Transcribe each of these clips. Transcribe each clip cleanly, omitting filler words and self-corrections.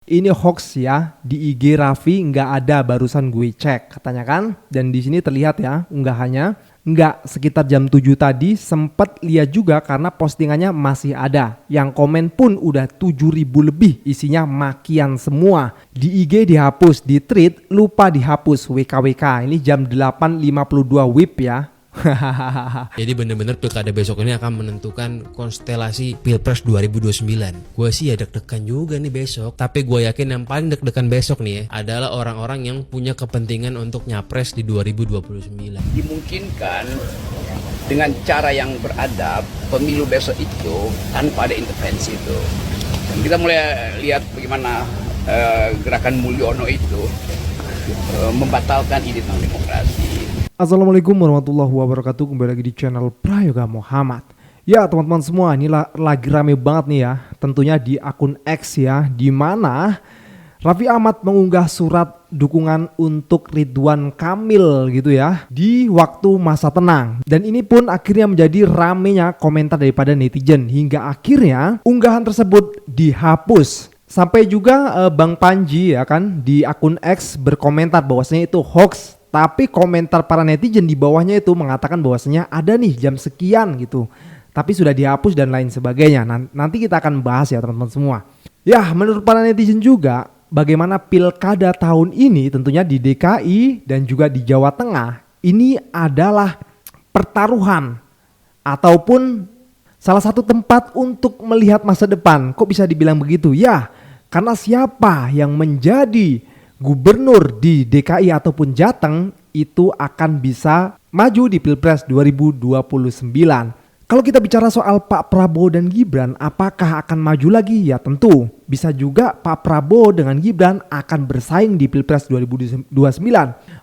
Ini hoax ya, di IG Raffi nggak ada, barusan gue cek katanya kan. Dan di sini terlihat ya unggahannya. Nggak, sekitar jam 7 tadi sempet lihat juga karena postingannya masih ada. Yang komen pun udah 7.000 lebih, isinya makian semua. Di IG dihapus, di tweet lupa dihapus, WKWK. Ini jam 8.52 WIB ya. Jadi bener-bener pilkada besok ini akan menentukan konstelasi Pilpres 2029. Gue sih ya deg-degan juga nih besok. Tapi gue yakin yang paling deg-degan besok nih ya adalah orang-orang yang punya kepentingan untuk nyapres di 2029. Dimungkinkan dengan cara yang beradab pemilu besok itu tanpa ada intervensi itu. Dan kita mulai lihat bagaimana gerakan Mulyono itu membatalkan ide tentang demokrasi. Assalamualaikum warahmatullahi wabarakatuh. Kembali lagi di channel Prayoga Muhammad. Ya teman-teman semua, ini lagi rame banget nih ya. Tentunya di akun X ya, di mana Raffi Ahmad mengunggah surat dukungan untuk Ridwan Kamil gitu ya di waktu masa tenang. Dan ini pun akhirnya menjadi ramenya komentar daripada netizen, hingga akhirnya unggahan tersebut dihapus. Sampai juga Bang Panji ya kan di akun X berkomentar bahwasanya itu hoax. Tapi komentar para netizen di bawahnya itu mengatakan bahwasanya ada nih jam sekian gitu, tapi sudah dihapus dan lain sebagainya. Nanti kita akan bahas ya teman-teman semua. Ya, menurut para netizen juga bagaimana pilkada tahun ini tentunya di DKI dan juga di Jawa Tengah ini adalah pertaruhan ataupun salah satu tempat untuk melihat masa depan. Kok bisa dibilang begitu? Ya, karena siapa yang menjadi gubernur di DKI ataupun Jateng itu akan bisa maju di Pilpres 2029. Kalau kita bicara soal Pak Prabowo dan Gibran, apakah akan maju lagi? Ya tentu, bisa juga Pak Prabowo dengan Gibran akan bersaing di Pilpres 2029.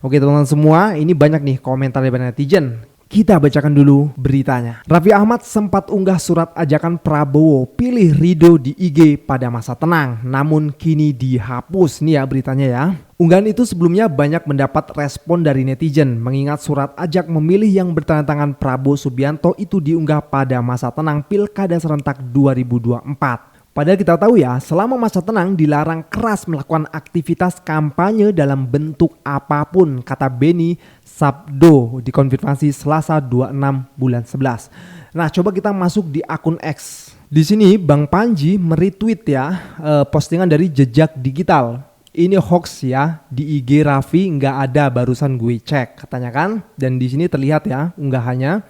Oke teman-teman semua, ini banyak nih komentar dari netizen. Kita bacakan dulu beritanya. Raffi Ahmad sempat unggah surat ajakan Prabowo pilih Ridho di IG pada masa tenang, namun kini dihapus. Nih ya beritanya ya. Unggahan itu sebelumnya banyak mendapat respon dari netizen, mengingat surat ajak memilih yang bertanda tangan Prabowo Subianto itu diunggah pada masa tenang Pilkada serentak 2024. Padahal kita tahu ya, selama masa tenang dilarang keras melakukan aktivitas kampanye dalam bentuk apapun, kata Beni Sabdo dikonfirmasi Selasa 26 bulan 11. Nah, coba kita masuk di akun X. Di sini Bang Panji meretweet ya postingan dari Jejak Digital. Ini hoax ya, di IG Raffi nggak ada, barusan gue cek katanya kan. Dan di sini terlihat ya unggahannya.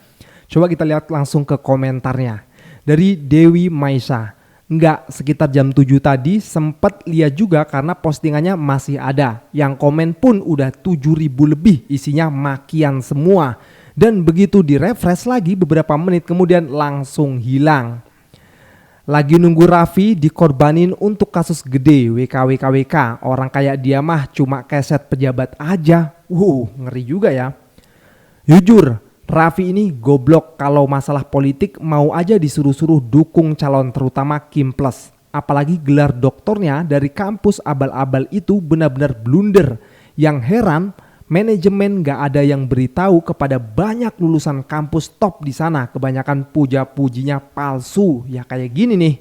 Coba kita lihat langsung ke komentarnya dari Dewi Maisa. Enggak, sekitar jam 7 tadi sempet lihat juga karena postingannya masih ada. Yang komen pun udah 7.000 lebih, isinya makian semua. Dan begitu direfresh lagi beberapa menit kemudian langsung hilang. Lagi nunggu Raffi dikorbanin untuk kasus gede WKWKWK. Orang kayak dia mah cuma keset pejabat aja. Ngeri juga ya. Jujur, Raffi ini goblok, kalau masalah politik mau aja disuruh-suruh dukung calon terutama Kim Plus. Apalagi gelar doktornya dari kampus abal-abal itu benar-benar blunder. Yang heran, manajemen gak ada yang beritahu kepada banyak lulusan kampus top di sana. Kebanyakan puja-pujinya palsu. Ya kayak gini nih.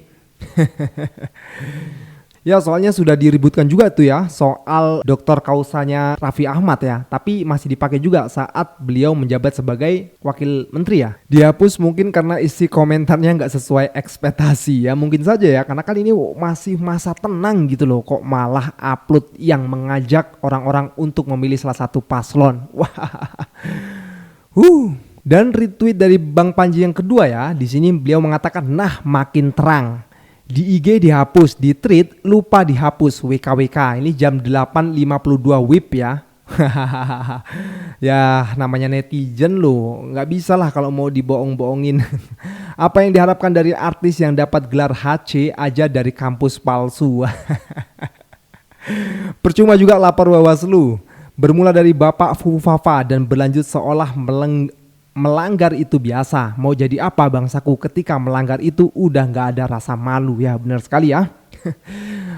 Ya soalnya sudah diributkan juga tuh ya soal doktor kausanya Raffi Ahmad ya. Tapi masih dipakai juga saat beliau menjabat sebagai wakil menteri ya. Dihapus mungkin karena isi komentarnya nggak sesuai ekspektasi ya. Mungkin saja ya, karena kan ini masih masa tenang gitu loh. Kok malah upload yang mengajak orang-orang untuk memilih salah satu paslon. Dan retweet dari Bang Panji yang kedua ya. Di sini beliau mengatakan, nah makin terang. Di IG dihapus, di tweet lupa dihapus, WKWK. Ini jam 8.52 WIB ya. Ya namanya netizen loh, nggak bisa lah kalau mau dibohong-bohongin. Apa yang diharapkan dari artis yang dapat gelar HC aja dari kampus palsu. Percuma juga lapor Bawaslu. Bermula dari Bapak Fufafa dan berlanjut seolah melanggar itu biasa. Mau jadi apa bangsaku ketika melanggar itu udah gak ada rasa malu ya, benar sekali ya.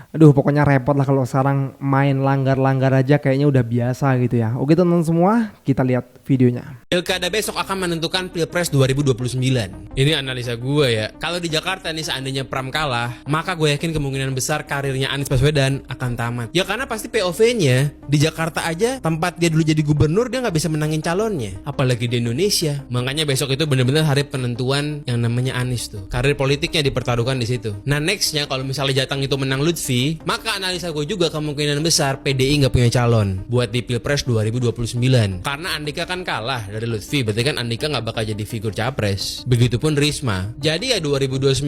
Aduh, pokoknya repot lah kalau sekarang main langgar-langgar aja kayaknya udah biasa gitu ya. Oke teman-teman semua, kita lihat videonya. Pilkada besok akan menentukan Pilpres 2029. Ini analisa gue ya. Kalau di Jakarta nih seandainya Pram kalah, maka gue yakin kemungkinan besar karirnya Anies Baswedan akan tamat. Ya karena pasti POV-nya di Jakarta aja tempat dia dulu jadi gubernur dia nggak bisa menangin calonnya. Apalagi di Indonesia. Makanya besok itu benar-benar hari penentuan yang namanya Anies tuh. Karir politiknya dipertaruhkan di situ. Nah nextnya kalau misalnya Jateng itu menang Lutfi, maka analisa gue juga kemungkinan besar PDI nggak punya calon buat di Pilpres 2029. Karena Andika kan kalah dari Lutfi, berarti kan Andika nggak bakal jadi figur capres. Begitupun Risma. Jadi ya 2029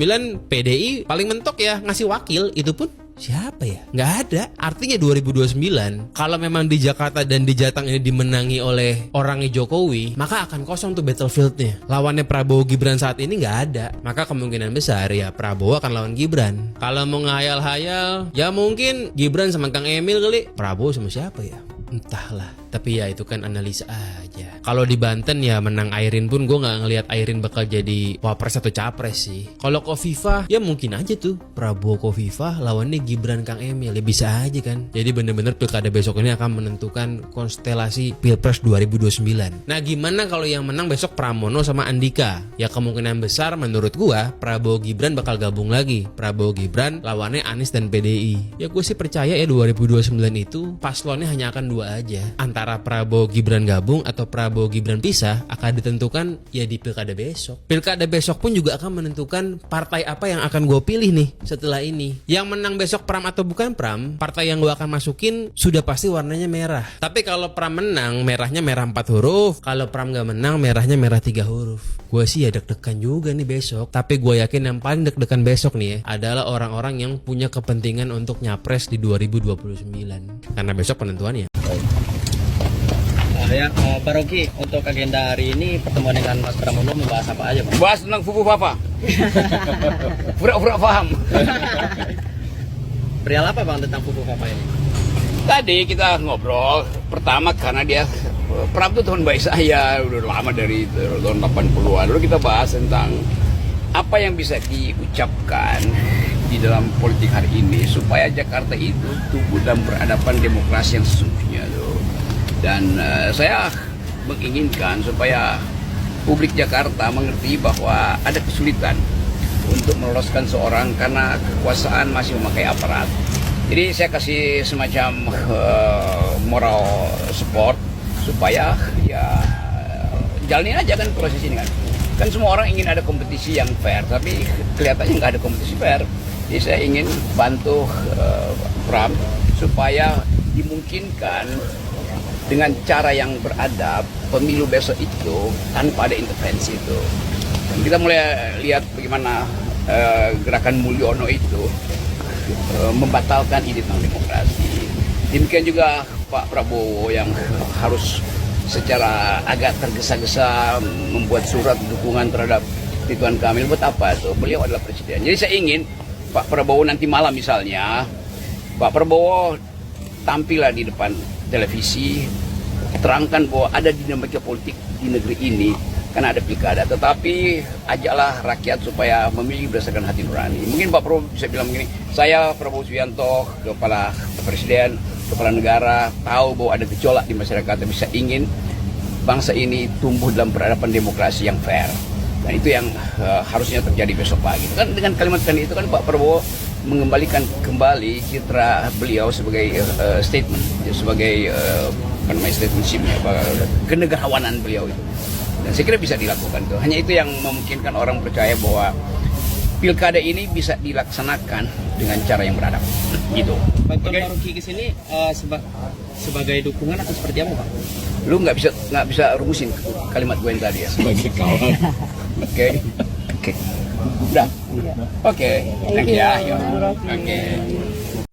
PDI paling mentok ya ngasih wakil, itu pun siapa ya? Nggak ada. Artinya 2029 kalau memang di Jakarta dan di Jateng ini dimenangi oleh orangnya Jokowi, maka akan kosong tuh battlefieldnya. Lawannya Prabowo Gibran saat ini nggak ada. Maka kemungkinan besar ya Prabowo akan lawan Gibran. Kalau mau ngayal-hayal, ya mungkin Gibran sama Kang Emil kali. Prabowo sama siapa ya? Entahlah. Tapi ya itu kan analisa aja. Kalau di Banten ya menang Airin pun gue nggak ngelihat Airin bakal jadi wapres atau capres sih. Kalau Kofifa ya mungkin aja tuh Prabowo Kofifa lawannya Gibran Kang Emil, ya bisa aja kan. Jadi bener-bener pilkada besok ini akan menentukan konstelasi Pilpres 2029. Nah gimana kalau yang menang besok Pramono sama Andika? Ya kemungkinan besar menurut gue Prabowo Gibran bakal gabung lagi. Prabowo Gibran lawannya Anies dan PDI. Ya gue sih percaya ya 2029 itu paslonnya hanya akan dua aja. Antara Prabowo Gibran gabung atau Prabowo Gibran pisah akan ditentukan ya di pilkada besok. Pilkada besok pun juga akan menentukan partai apa yang akan gue pilih nih setelah ini. Yang menang besok Pram atau bukan Pram, partai yang gue akan masukin sudah pasti warnanya merah. Tapi kalau Pram menang, merahnya merah 4 huruf. Kalau Pram gak menang, merahnya merah 3 huruf. Gue sih ya deg-degan juga nih besok. Tapi gue yakin yang paling deg-degan besok nih ya adalah orang-orang yang punya kepentingan untuk nyapres di 2029. Karena besok penentuannya. Ya, Pak Rocky, untuk agenda hari ini pertemuan dengan Mas Pramono membahas apa aja, Pak? Bahas tentang fufu papa. Pura-pura paham. Perihal apa, Bang, tentang Fufu Papa ini? Tadi kita ngobrol, pertama karena dia Pram itu teman baik saya, udah lama dari tahun 80-an. Lalu kita bahas tentang apa yang bisa diucapkan di dalam politik hari ini supaya Jakarta itu tumbuh dan berhadapan demokrasi yang sesungguhnya tuh. Dan saya menginginkan supaya publik Jakarta mengerti bahwa ada kesulitan untuk meloloskan seorang karena kekuasaan masih memakai aparat. Jadi saya kasih semacam moral support supaya ya jalanin aja kan proses ini kan. Kan semua orang ingin ada kompetisi yang fair, tapi kelihatannya nggak ada kompetisi fair. Jadi saya ingin bantu Pram supaya dimungkinkan dengan cara yang beradab pemilu besok itu tanpa ada intervensi itu. Dan kita mulai lihat bagaimana gerakan Mulyono itu membatalkan ide tentang demokrasi. Demikian juga Pak Prabowo yang harus secara agak tergesa-gesa membuat surat dukungan terhadap Ridwan Kamil. Buat apa itu? Beliau adalah presiden. Jadi saya ingin Pak Prabowo nanti malam misalnya, Pak Prabowo tampillah di depan televisi, terangkan bahwa ada dinamika politik di negeri ini karena ada pilkada, tetapi ajaklah rakyat supaya memilih berdasarkan hati nurani. Mungkin Pak Prabowo bisa bilang begini, saya Prabowo Subianto, kepala presiden, kepala negara, tahu bahwa ada gejolak di masyarakat, tapi saya ingin bangsa ini tumbuh dalam peradaban demokrasi yang fair. Dan itu yang harusnya terjadi besok pagi. Kan dengan kalimat itu kan Pak Prabowo mengembalikan kembali citra beliau sebagai statement, sebagai statementshipnya, kenegarawanan beliau itu. Dan saya kira bisa dilakukan tuh. Hanya itu yang memungkinkan orang percaya bahwa pilkada ini bisa dilaksanakan dengan cara yang beradab. Gitu. Bantuan Pak Rocky ke sini sebagai dukungan atau seperti apa, Pak? Lu nggak bisa rumusin kalimat gue yang tadi ya. Sebagai kawan. Oke. Udah. Oke. Thank you ya. Oke.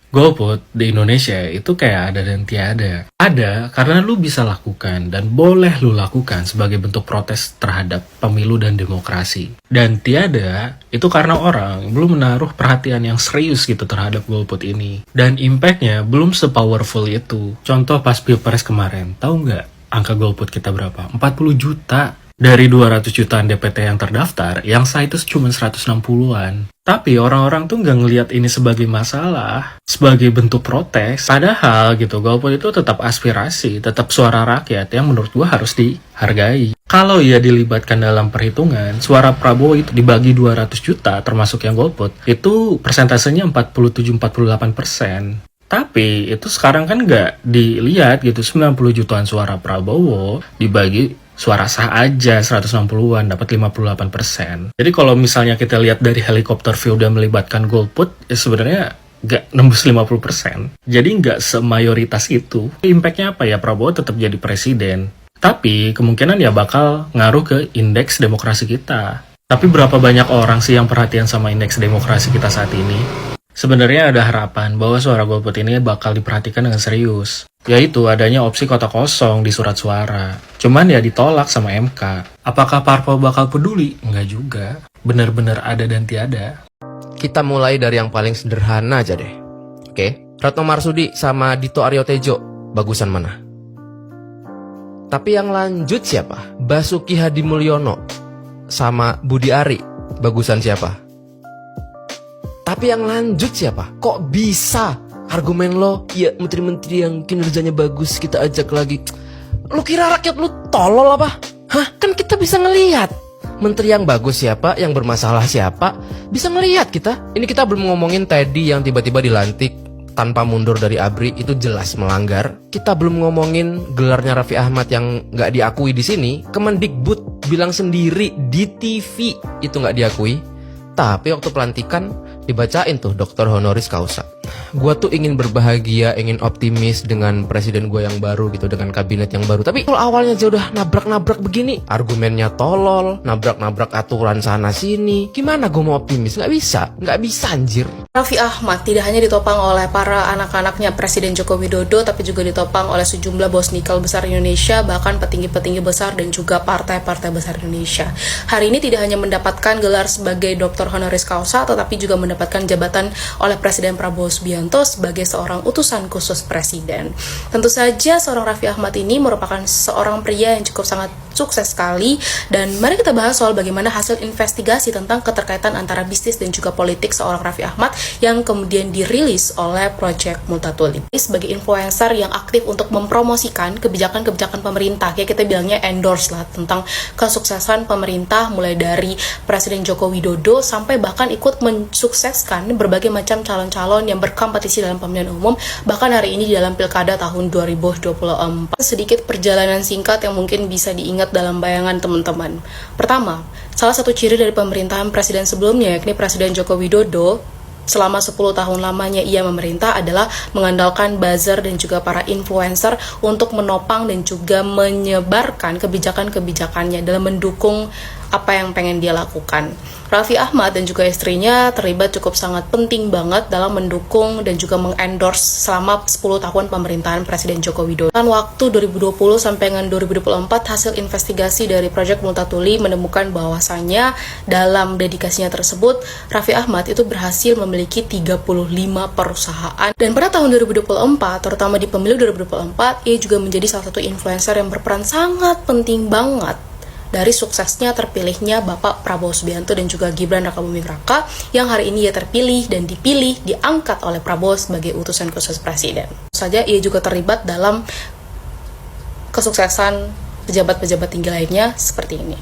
Golput di Indonesia itu kayak ada dan tiada. Ada karena lu bisa lakukan dan boleh lu lakukan sebagai bentuk protes terhadap pemilu dan demokrasi. Dan tiada itu karena orang belum menaruh perhatian yang serius gitu terhadap golput ini. Dan impactnya belum sepowerful itu. Contoh pas Pilpres kemarin, tahu nggak angka golput kita berapa? 40 juta. Dari 200 jutaan DPT yang terdaftar, yang sah itu cuma 160-an. Tapi orang-orang tuh nggak ngelihat ini sebagai masalah, sebagai bentuk protes. Padahal gitu, golput itu tetap aspirasi, tetap suara rakyat yang menurut gua harus dihargai. Kalau ia dilibatkan dalam perhitungan, suara Prabowo itu dibagi 200 juta, termasuk yang golput, itu persentasenya 47-48%. Tapi itu sekarang kan nggak dilihat gitu, 90 jutaan suara Prabowo dibagi suara sah aja 160-an dapat 58%. Jadi kalau misalnya kita lihat dari helikopter view udah melibatkan golput, ya sebenarnya nggak nembus 50%. Jadi nggak semayoritas itu. Impact-nya apa ya? Prabowo tetap jadi presiden. Tapi kemungkinan ya bakal ngaruh ke indeks demokrasi kita. Tapi berapa banyak orang sih yang perhatian sama indeks demokrasi kita saat ini? Sebenarnya ada harapan bahwa suara golput ini bakal diperhatikan dengan serius, yaitu adanya opsi kotak kosong di surat suara. Cuman ya ditolak sama MK. Apakah parpol bakal peduli? Enggak juga. Benar-benar ada dan tiada. Kita mulai dari yang paling sederhana aja deh. Oke, Retno Marsudi sama Dito Aryo Tejo, bagusan mana? Tapi yang lanjut siapa? Basuki Hadi Mulyono sama Budi Ari, bagusan siapa? Tapi yang lanjut siapa? Kok bisa? Argumen lo, ya menteri-menteri yang kinerjanya bagus kita ajak lagi. Lu kira rakyat lu tolol apa? Hah? Kan kita bisa ngelihat menteri yang bagus siapa, yang bermasalah siapa. Bisa ngelihat kita. Ini kita belum ngomongin Teddy yang tiba-tiba dilantik tanpa mundur dari ABRI, itu jelas melanggar. Kita belum ngomongin gelarnya Raffi Ahmad yang nggak diakui di sini. Kemendikbud bilang sendiri di TV itu nggak diakui. Tapi waktu pelantikan dibacain tuh Dr. Honoris Causa. Gua tuh ingin berbahagia, ingin optimis dengan presiden gua yang baru gitu, dengan kabinet yang baru. Tapi kalau awalnya aja udah nabrak-nabrak begini, argumennya tolol, nabrak-nabrak aturan sana sini, gimana gua mau optimis? Nggak bisa anjir. Raffi Ahmad tidak hanya ditopang oleh para anak-anaknya Presiden Joko Widodo, tapi juga ditopang oleh sejumlah bos nikel besar Indonesia, bahkan petinggi-petinggi besar dan juga partai-partai besar Indonesia. Hari ini tidak hanya mendapatkan gelar sebagai Dr. Honoris Causa, tetapi juga mendapatkan jabatan oleh Presiden Prabowo Subianto sebagai seorang utusan khusus Presiden. Tentu saja seorang Raffi Ahmad ini merupakan seorang pria yang cukup sangat sukses sekali, dan mari kita bahas soal bagaimana hasil investigasi tentang keterkaitan antara bisnis dan juga politik seorang Raffi Ahmad yang kemudian dirilis oleh Project Multatuli. Sebagai influencer yang aktif untuk mempromosikan kebijakan-kebijakan pemerintah, ya kita bilangnya endorse lah, tentang kesuksesan pemerintah mulai dari Presiden Joko Widodo sampai bahkan ikut mensukseskan berbagai macam calon-calon yang berkompetisi dalam pemilihan umum, bahkan hari ini di dalam pilkada tahun 2024. Sedikit perjalanan singkat yang mungkin bisa diingat dalam bayangan teman-teman. Pertama, salah satu ciri dari pemerintahan presiden sebelumnya, yakni Presiden Joko Widodo, selama 10 tahun lamanya ia memerintah adalah mengandalkan buzzer dan juga para influencer untuk menopang dan juga menyebarkan kebijakan-kebijakannya dalam mendukung apa yang pengen dia lakukan. Raffi Ahmad dan juga istrinya terlibat cukup sangat penting banget dalam mendukung dan juga mengendorse selama 10 tahun pemerintahan Presiden Joko Widodo. Dan waktu 2020 sampai dengan 2024, hasil investigasi dari Project Multatuli menemukan bahwasannya dalam dedikasinya tersebut, Raffi Ahmad itu berhasil memiliki 35 perusahaan. Dan pada tahun 2024, terutama di pemilu 2024, ia juga menjadi salah satu influencer yang berperan sangat penting banget dari suksesnya terpilihnya Bapak Prabowo Subianto dan juga Gibran Rakabuming Raka, yang hari ini ia terpilih dan dipilih, diangkat oleh Prabowo sebagai utusan khusus presiden. Saja ia juga terlibat dalam kesuksesan pejabat-pejabat tinggi lainnya seperti ini.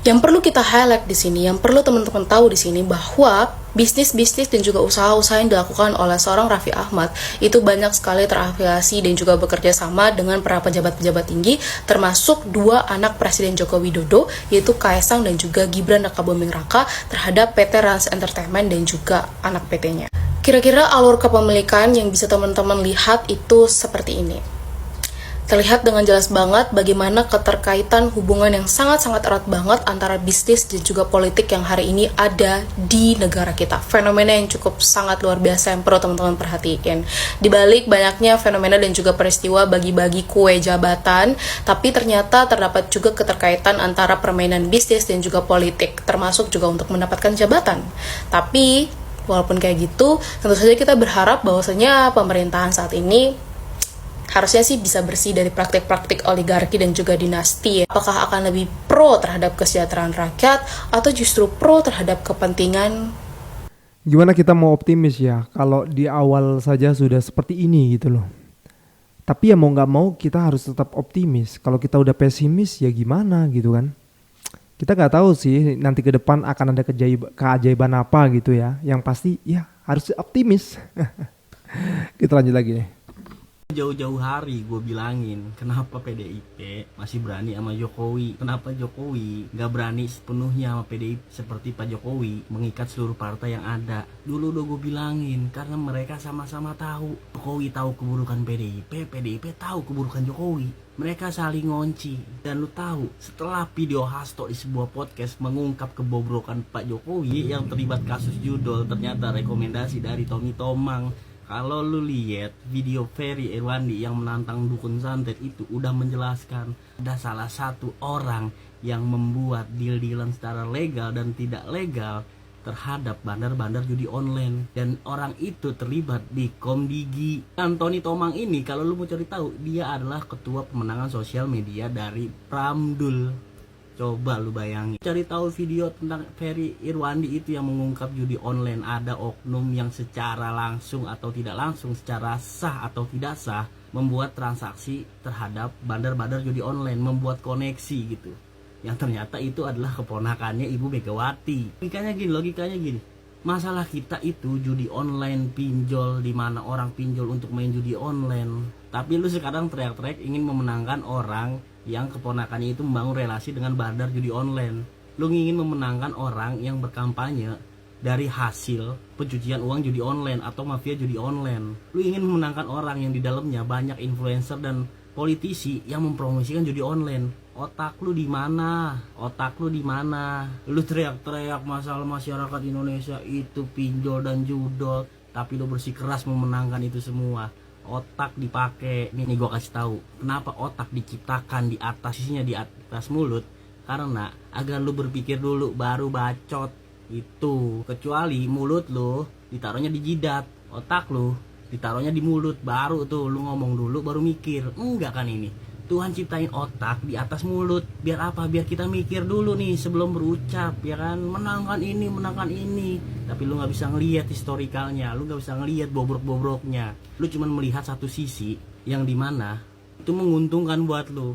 Yang perlu kita highlight di sini, yang perlu teman-teman tahu di sini, bahwa bisnis-bisnis dan juga usaha-usaha yang dilakukan oleh seorang Raffi Ahmad itu banyak sekali terafiliasi dan juga bekerja sama dengan para pejabat-pejabat tinggi, termasuk 2 anak Presiden Joko Widodo, yaitu Kaesang dan juga Gibran Rakabuming Raka, terhadap PT Rans Entertainment dan juga anak PT-nya. Kira-kira alur kepemilikan yang bisa teman-teman lihat itu seperti ini. Terlihat dengan jelas banget bagaimana keterkaitan hubungan yang sangat-sangat erat banget antara bisnis dan juga politik yang hari ini ada di negara kita. Fenomena yang cukup sangat luar biasa yang perlu teman-teman perhatiin. Di balik banyaknya fenomena dan juga peristiwa bagi-bagi kue jabatan, tapi ternyata terdapat juga keterkaitan antara permainan bisnis dan juga politik, termasuk juga untuk mendapatkan jabatan. Tapi walaupun kayak gitu, tentu saja kita berharap bahwasanya pemerintahan saat ini harusnya sih bisa bersih dari praktik-praktik oligarki dan juga dinasti. Apakah akan lebih pro terhadap kesejahteraan rakyat atau justru pro terhadap kepentingan? Gimana kita mau optimis ya kalau di awal saja sudah seperti ini gitu loh. Tapi ya mau nggak mau kita harus tetap optimis. Kalau kita udah pesimis ya gimana gitu kan. Kita nggak tahu sih nanti ke depan akan ada keajaiban apa gitu ya. Yang pasti ya harus optimis. Kita lanjut lagi nih. Jauh-jauh hari gue bilangin kenapa PDIP masih berani sama Jokowi, kenapa Jokowi gak berani sepenuhnya sama PDIP seperti Pak Jokowi mengikat seluruh partai yang ada. Dulu udah gue bilangin karena mereka sama-sama tahu Jokowi tahu keburukan PDIP, PDIP tahu keburukan Jokowi. Mereka saling ngonci. Dan lu tahu setelah video Hasto di sebuah podcast mengungkap kebobrokan Pak Jokowi yang terlibat kasus judul, ternyata rekomendasi dari Tommy Tomang. Kalau lu lihat video Ferry Irwandi yang menantang dukun santet itu udah menjelaskan ada salah satu orang yang membuat deal-dealan secara legal dan tidak legal terhadap bandar-bandar judi online, dan orang itu terlibat di Komdigi. Tony Tomang ini kalau lu mau cari tahu dia adalah ketua pemenangan sosial media dari Pramdul. Coba lu bayangin, cari tahu video tentang Ferry Irwandi itu yang mengungkap judi online. Ada oknum yang secara langsung atau tidak langsung, secara sah atau tidak sah, membuat transaksi terhadap bandar-bandar judi online, membuat koneksi gitu. Yang ternyata itu adalah keponakannya Ibu Megawati. Logikanya gini. Masalah kita itu judi online, pinjol, di mana orang pinjol untuk main judi online. Tapi lu sekarang teriak-teriak ingin memenangkan orang yang keponakannya itu membangun relasi dengan bandar judi online. Lu ingin memenangkan orang yang berkampanye dari hasil pencucian uang judi online atau mafia judi online. Lu ingin memenangkan orang yang di dalamnya banyak influencer dan politisi yang mempromosikan judi online. Otak lu di mana? Otak lu di mana? Lu teriak-teriak masalah masyarakat Indonesia itu pinjol dan judol, tapi lu bersikeras memenangkan itu semua. Otak dipakai. Nih gua kasih tahu kenapa otak diciptakan di atas, sisinya di atas mulut, karena agar lu berpikir dulu baru bacot itu. Kecuali mulut lu ditaruhnya di jidat, otak lu ditaruhnya di mulut, baru tuh lu ngomong dulu baru mikir. Enggak kan, ini Tuhan ciptain otak di atas mulut. Biar apa? Biar kita mikir dulu nih sebelum berucap, ya kan? Menangkan ini, menangkan ini. Tapi lu gak bisa ngelihat historikalnya, lu gak bisa ngelihat bobrok-bobroknya. Lu cuma melihat satu sisi yang dimana itu menguntungkan buat lu.